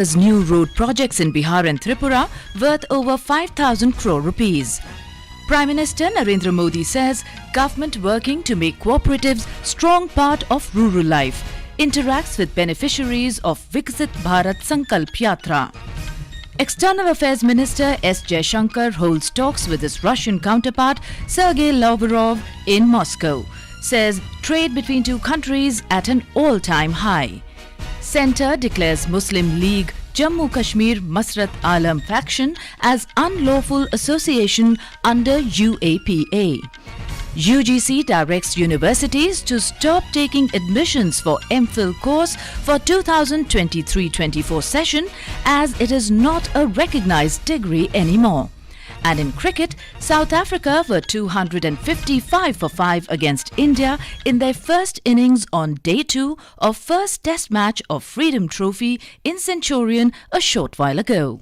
There's new road projects in Bihar and Tripura worth over 5,000 crore rupees. Prime Minister Narendra Modi says government working to make cooperatives strong part of rural life, interacts with beneficiaries of Viksit Bharat Sankalp Yatra. External Affairs Minister S. Jaishankar holds talks with his Russian counterpart Sergey Lavrov in Moscow, says trade between two countries at an all-time high. Centre declares Muslim League Jammu Kashmir Masarat Alam faction as unlawful association under UAPA. UGC directs universities to stop taking admissions for MPhil course for 2023-24 session as it is not a recognized degree anymore. And in cricket, South Africa were 255 for 5 against India in their first innings on day 2 of first test match of Freedom Trophy in Centurion a short while ago.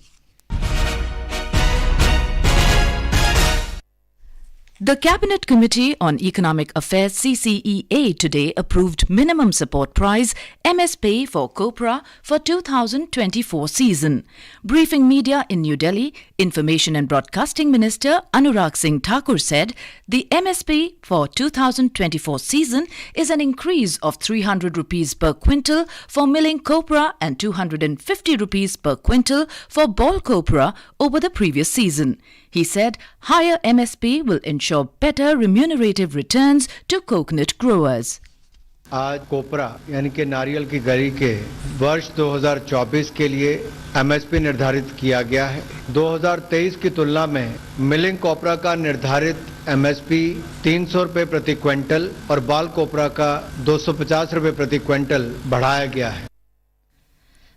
The Cabinet Committee on Economic Affairs CCEA today approved minimum support price MSP for copra for 2024 season. Briefing media in New Delhi, Information and Broadcasting Minister Anurag Singh Thakur said the MSP for 2024 season is an increase of 300 rupees per quintal for milling copra and 250 rupees per quintal for ball copra over the previous season. He said higher MSP will ensure better remunerative returns to coconut growers. आज कोपरा यानी कि नारियल की गरी के वर्ष 2024 के लिए एमएसपी निर्धारित किया गया है। 2023 की तुलना में मिलिंग कोपरा का निर्धारित एमएसपी 300 रुपए प्रति क्विंटल और बाल कोपरा का 250 रुपए प्रति क्विंटल बढ़ाया गया है।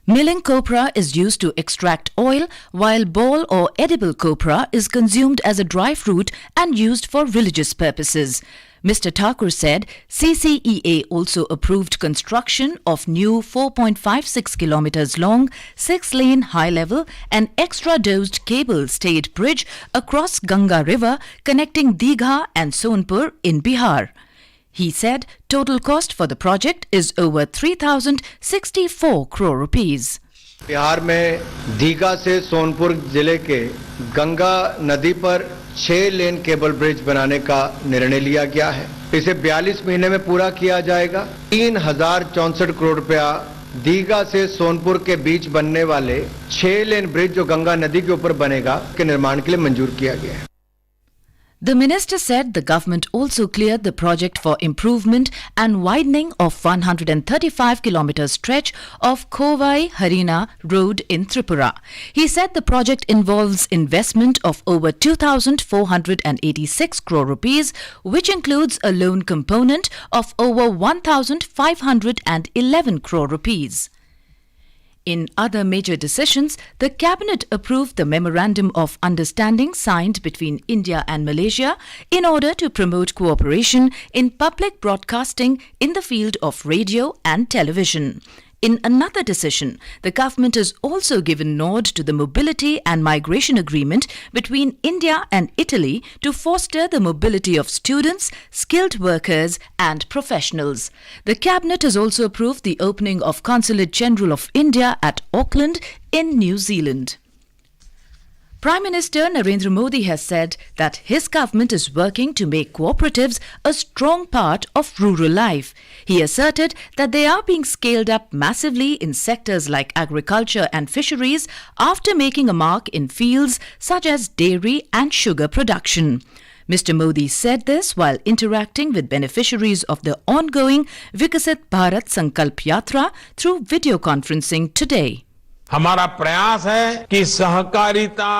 Milling copra is used to extract oil, while ball or edible copra is consumed as a dry fruit and used for religious purposes. Mr. Thakur said CCEA also approved construction of new 4.56 kilometers long, 6-lane high-level and extra-dosed cable-stayed bridge across Ganga River connecting Digha and Sonpur in Bihar. He said total cost for the project is over 3,064 crore rupees. Bihar में दीघा से सोनपुर जिले के गंगा नदी पर 6 लेन cable bridge बनाने का निर्णय लिया गया है। इसे 42 महीने में पूरा किया जाएगा। 3,064 करोड़ रुपया दीघा से सोनपुर के बीच बनने वाले 6 लेन ब्रिज जो गंगा नदी के ऊपर बनेगा के निर्माण के लिए मंजूर किया गया है। The minister said the government also cleared the project for improvement and widening of 135 km stretch of Kovai-Harina Road in Tripura. He said the project involves investment of over 2,486 crore rupees, which includes a loan component of over 1,511 crore rupees. In other major decisions, the Cabinet approved the Memorandum of Understanding signed between India and Malaysia in order to promote cooperation in public broadcasting in the field of radio and television. In another decision, the government has also given nod to the Mobility and Migration Agreement between India and Italy to foster the mobility of students, skilled workers and professionals. The Cabinet has also approved the opening of Consulate General of India at Auckland in New Zealand. Prime Minister Narendra Modi has said that his government is working to make cooperatives a strong part of rural life. He asserted that they are being scaled up massively in sectors like agriculture and fisheries after making a mark in fields such as dairy and sugar production. Mr. Modi said this while interacting with beneficiaries of the ongoing Viksit Bharat Sankalp Yatra through video conferencing today. हमारा प्रयास है कि सहकारिता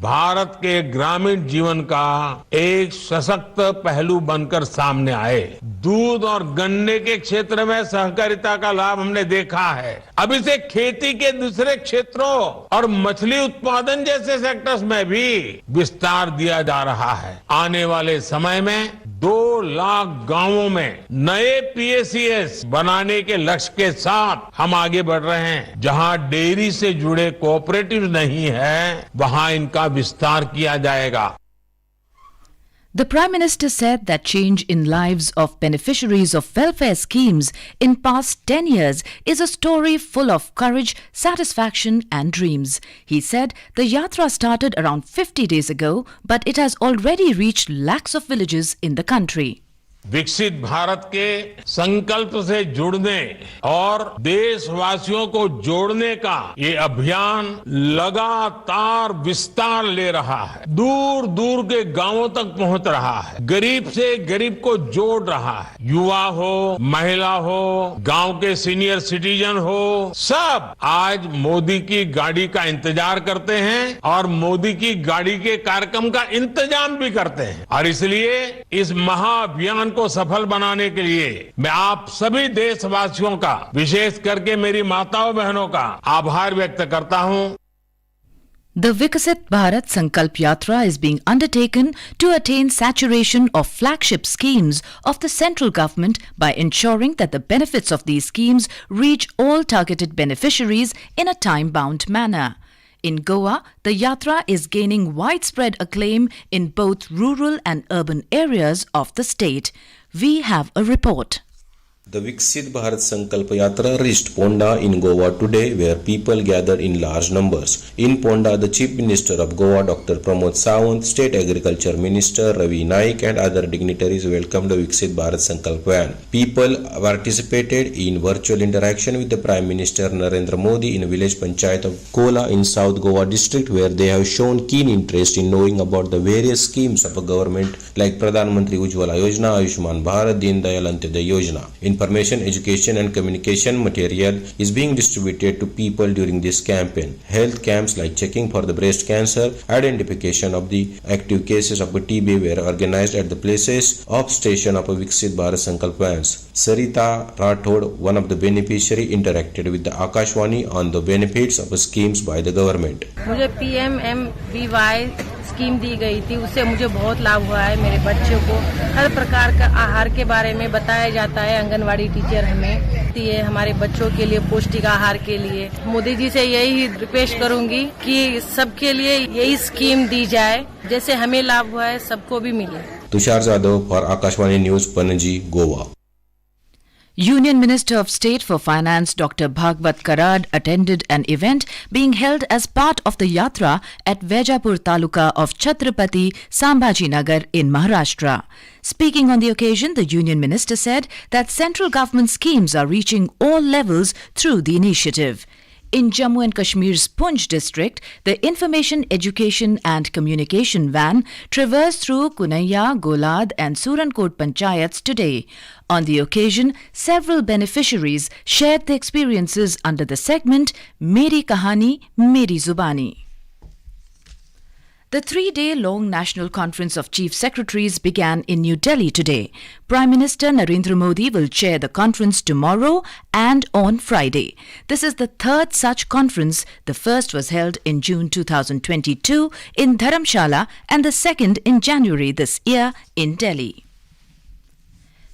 भारत के ग्रामीण जीवन का एक सशक्त पहलू बनकर सामने आए। दूध और गन्ने के क्षेत्र में सहकारिता का लाभ हमने देखा है। अब इसे खेती के दूसरे क्षेत्रों और मछली उत्पादन जैसे सेक्टर्स में भी विस्तार दिया जा रहा है। आने वाले समय में 2 लाख गांवों में नए पीएसीएस बनाने के लक्ष्य के साथ हम आगे बढ़ रहे हैं। जहां डेयरी से जुड़े कोऑपरेटिव नहीं है, वहां इनका विस्तार किया जाएगा। The Prime Minister said that change in lives of beneficiaries of welfare schemes in past 10 years is a story full of courage, satisfaction and dreams. He said the Yatra started around 50 days ago, but it has already reached lakhs of villages in the country. विकसित भारत के संकल्प से जुड़ने और देशवासियों को जोड़ने का ये अभियान लगातार विस्तार ले रहा है, दूर दूर के गांवों तक पहुंच रहा है, गरीब से गरीब को जोड़ रहा है। युवा हो, महिला हो, गांव के सीनियर सिटीजन हो, सब आज मोदी की गाड़ी का इंतजार करते हैं और मोदी की गाड़ी के कार्यक्रम का इंतजाम भी करते हैं। और इसलिए इस महाअभियान को सफल बनाने के लिए मैं आप सभी देशवासियों का, विशेष करके मेरी माताओं बहनों का आभार व्यक्त करता हूं। The Viksit Bharat Sankalp Yatra is being undertaken to attain saturation of flagship schemes of the central government by ensuring that the benefits of these schemes reach all targeted beneficiaries in a time-bound manner. In Goa, the Yatra is gaining widespread acclaim in both rural and urban areas of the state. We have a report. The Viksit Bharat Sankalp Yatra reached Ponda in Goa today, where people gathered in large numbers. In Ponda, the Chief Minister of Goa, Dr. Pramod Sawant, State Agriculture Minister Ravi Naik and other dignitaries welcomed the Viksit Bharat Sankalp van. People participated in virtual interaction with the Prime Minister Narendra Modi in village panchayat of Kola in South Goa district, where they have shown keen interest in knowing about the various schemes of a government like Pradhan Mantri Ujjwala Yojana, Ayushman Bharat, Deen Dayal Antyodaya Yojana. Information, education and communication material is being distributed to people during this campaign. Health camps like checking for the breast cancer, identification of the active cases of TB were organized at the places of station of Viksit Bharat Sankalp vans. Sarita Rathod, one of the beneficiary, interacted with the Akashwani on the benefits of schemes by the government. मुझे PMMVY scheme दी गई थी, उससे मुझे बहुत लाभ हुआ है। मेरे बच्चों को हर प्रकार का आहार के बारे में बताया जाता है। आंगनवाड़ी टीचर हमें दिए हमारे बच्चों के लिए पौष्टिक आहार के लिए। मोदी जी से यही रिक्वेस्ट करूंगी कि सबके लिए यही स्कीम दी जाए, जैसे हमें लाभ हुआ है सबको भी मिले। Tushar Jadhav for Akashvani news, Panaji, Goa. Union Minister of State for Finance Dr. Bhagwat Karad attended an event being held as part of the Yatra at Vejapur Taluka of Chhatrapati Sambhajinagar in Maharashtra. Speaking on the occasion, the Union Minister said that central government schemes are reaching all levels through the initiative. In Jammu and Kashmir's Poonch district, the Information, Education and Communication van traversed through Kunaiya, Golad and Surankot panchayats today. On the occasion, several beneficiaries shared their experiences under the segment Meri Kahani, Meri Zubani. The 3-day-long National Conference of Chief Secretaries began in New Delhi today. Prime Minister Narendra Modi will chair the conference tomorrow and on Friday. This is the third such conference. The first was held in June 2022 in Dharamshala and the second in January this year in Delhi.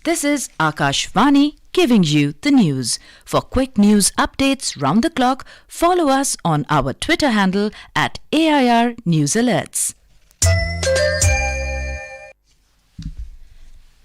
This is Akashvani giving you the news. For quick news updates round the clock, follow us on our Twitter handle at AIR News Alerts.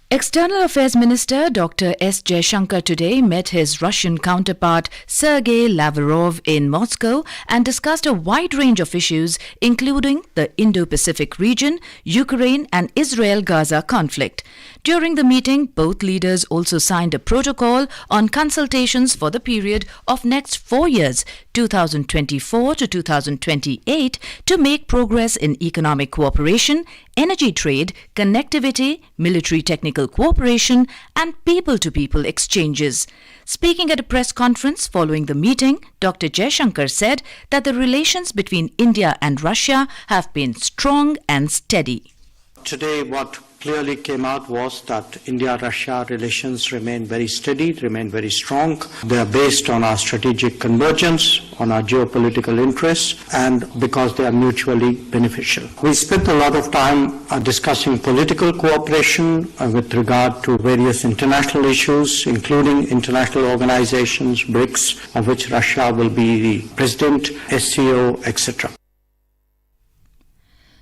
External Affairs Minister Dr. S. Jaishankar today met his Russian counterpart Sergey Lavrov in Moscow and discussed a wide range of issues including the Indo-Pacific region, Ukraine and Israel-Gaza conflict. During the meeting, both leaders also signed a protocol on consultations for the period of next 4 years, 2024 to 2028, to make progress in economic cooperation, energy trade, connectivity, military technical cooperation and people-to-people exchanges. Speaking at a press conference following the meeting, Dr. Jaishankar said that the relations between India and Russia have been strong and steady. Today, what clearly came out was that India-Russia relations remain very steady, remain very strong. They are based on our strategic convergence, on our geopolitical interests, and because they are mutually beneficial. We spent a lot of time discussing political cooperation with regard to various international issues, including international organizations, BRICS, of which Russia will be the president, SCO, etc.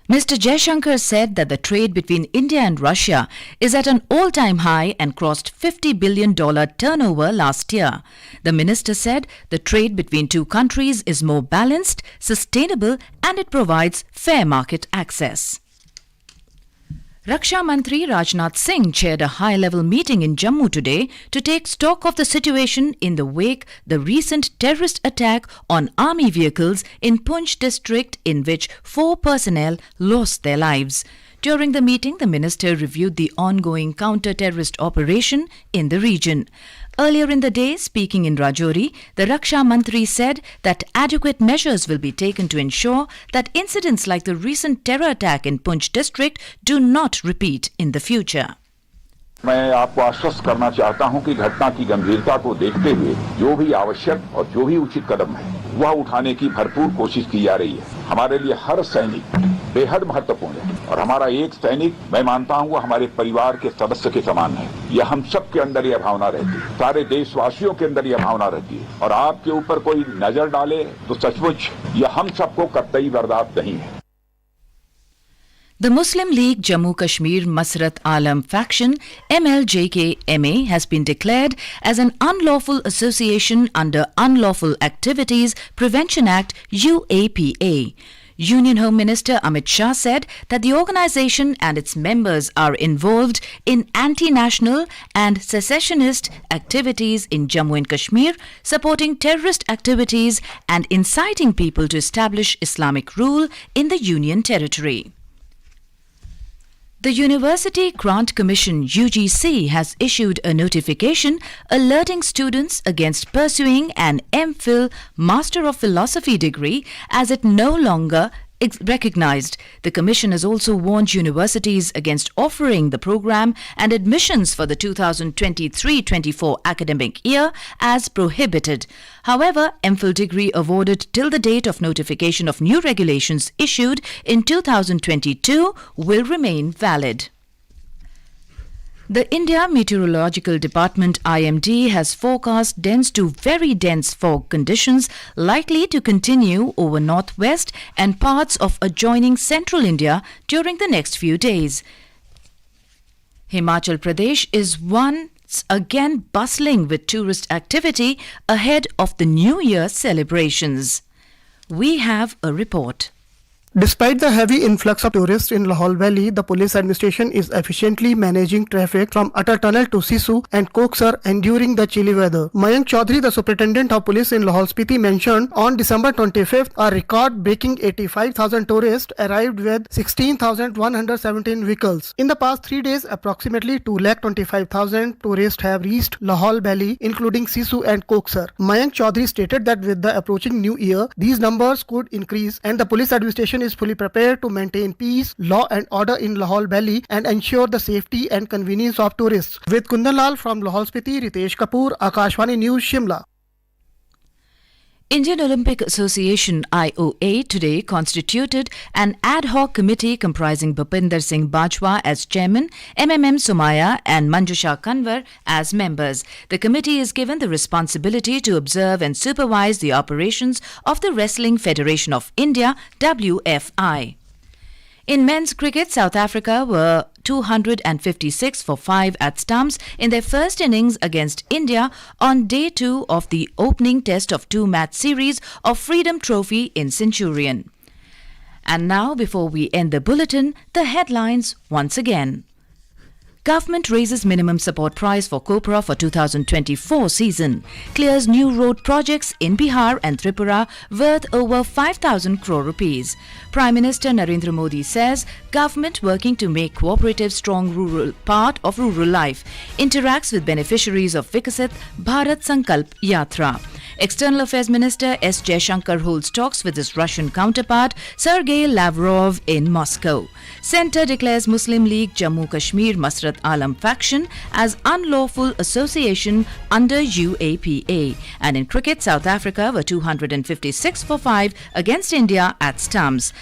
Mr. Jaishankar said that the trade between India and Russia is at an all-time high and crossed $50 billion turnover last year. The minister said the trade between two countries is more balanced, sustainable and it provides fair market access. Raksha Mantri Rajnath Singh chaired a high-level meeting in Jammu today to take stock of the situation in the wake the recent terrorist attack on army vehicles in Poonch district in which 4 personnel lost their lives. During the meeting, the minister reviewed the ongoing counter-terrorist operation in the region. Earlier in the day, speaking in Rajouri, the Raksha Mantri said that adequate measures will be taken to ensure that incidents like the recent terror attack in Poonch district do not repeat in the future. मैं आपको आश्वस्त करना चाहता हूं कि घटना की गंभीरता को देखते हुए जो भी आवश्यक और जो भी उचित कदम है वह उठाने की भरपूर कोशिश की जा रही है। हमारे लिए हर सैनिक बेहद महत्वपूर्ण है और हमारा एक सैनिक मैं मानता हूं वो हमारे परिवार के सदस्य के समान है। यह हम सब के अंदर यह भावना रहती है, सारे देशवासियों के अंदर यह भावना रहती है और आपके ऊपर कोई नजर डाले तो सचमुच यह हम सबको कतई बर्दाश्त नहीं है। The Muslim League Jammu Kashmir Masarat Alam faction MLJK-MA has been declared as an unlawful association under Unlawful Activities Prevention Act UAPA. Union Home Minister Amit Shah said that the organisation and its members are involved in anti-national and secessionist activities in Jammu and Kashmir, supporting terrorist activities and inciting people to establish Islamic rule in the Union territory. The University Grant Commission UGC has issued a notification alerting students against pursuing an MPhil Master of Philosophy degree as it no longer recognized. The Commission has also warned universities against offering the program and admissions for the 2023-24 academic year as prohibited. However, MPhil degree awarded till the date of notification of new regulations issued in 2022 will remain valid. The India Meteorological Department IMD has forecast dense to very dense fog conditions likely to continue over northwest and parts of adjoining central India during the next few days. Himachal Pradesh is once again bustling with tourist activity ahead of the New Year celebrations. We have a report. Despite the heavy influx of tourists in Lahaul Valley, the police administration is efficiently managing traffic from Atal Tunnel to Sisu and Koksar enduring the chilly weather. Mayank Chaudhary, the superintendent of police in Lahaul Spiti, mentioned on December 25th, a record-breaking 85,000 tourists arrived with 16,117 vehicles. In the past 3 days, approximately 225,000 tourists have reached Lahaul Valley, including Sisu and Koksar. Mayank Chaudhary stated that with the approaching new year, these numbers could increase and the police administration is fully prepared to maintain peace, law and order in Lahaul Valley and ensure the safety and convenience of tourists. With Kundan Lal from Lahaul Spiti, Ritesh Kapoor, Akashvani News, Shimla. Indian Olympic Association IOA today constituted an ad hoc committee comprising Bhupinder Singh Bajwa as chairman, MMM Somaya and Manjusha Kanwar as members. The committee is given the responsibility to observe and supervise the operations of the Wrestling Federation of India, WFI. In men's cricket, South Africa were 256 for 5 at stumps in their first innings against India on day 2 of the opening test of 2-match series of Freedom Trophy in Centurion. And now, before we end the bulletin, the headlines once again. Government raises minimum support price for copra for 2024 season. Clears new road projects in Bihar and Tripura worth over 5,000 crore rupees. Prime Minister Narendra Modi says government working to make cooperatives strong rural part of rural life. Interacts with beneficiaries of Viksit Bharat Sankalp Yatra. External Affairs Minister S. Jaishankar holds talks with his Russian counterpart Sergey Lavrov in Moscow. Centre declares Muslim League Jammu Kashmir Masarat Alam faction as unlawful association under UAPA. And in cricket, South Africa were 256 for 5 against India at stumps.